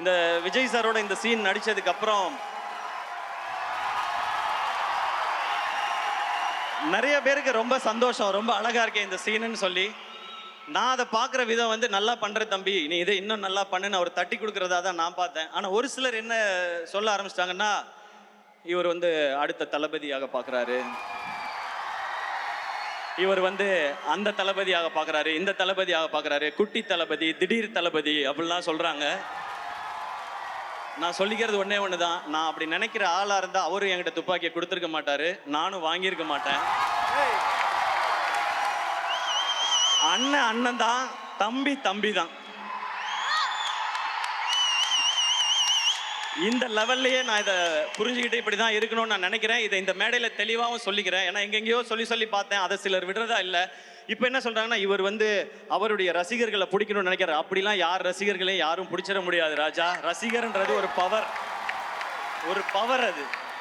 இந்த விஜய் சாரோட இந்த சீன் நடிச்சதுக்கு அப்புறம் நிறைய பேருக்கு ரொம்ப சந்தோஷம், ரொம்ப அழகா இருக்கேன் இந்த சீனுன்னு சொல்லி. நான் அதை பார்க்குற விதம் வந்து நல்லா பண்ற தம்பி, நீ இதை இன்னும் நல்லா பண்ணுன்னு அவர் தட்டி கொடுக்குறதா தான் நான் பார்த்தேன். ஆனால் ஒரு சிலர் என்ன சொல்ல ஆரம்பிச்சிட்டாங்கன்னா, இவர் வந்து அடுத்த தளபதியாக பார்க்குறாரு, இவர் வந்து அந்த தளபதியாக பார்க்குறாரு, இந்த தளபதியாக பார்க்குறாரு, குட்டி தளபதி, திடீர் தளபதி அப்படிலாம் சொல்கிறாங்க. நான் சொல்லிக்கிறது ஒன்றே ஒன்று தான், நான் அப்படி நினைக்கிற ஆளாக இருந்தால் அவரும் என்கிட்ட துப்பாக்கியை கொடுத்துருக்க மாட்டார், நானும் வாங்கியிருக்க மாட்டேன். அண்ணன் அண்ணன் தான், தம்பி தம்பி தான். இந்த லெவல்லையே நான் இதை புரிஞ்சுக்கிட்டு இப்படி தான் இருக்கணும்னு நான் நினைக்கிறேன். இதை இந்த மேடையில் தெளிவாகவும் சொல்லிக்கிறேன். ஏன்னா எங்கெங்கேயோ சொல்லி பார்த்தேன், அதை சிலர் விடுறதா இல்லை. இப்போ என்ன சொல்கிறாங்கன்னா, இவர் வந்து அவருடைய ரசிகர்களை பிடிக்கணும்னு நினைக்கிறார். அப்படிலாம் யார் ரசிகர்களையும் யாரும் பிடிச்சிட முடியாது ராஜா. ரசிகர்ன்றது ஒரு பவர், அது.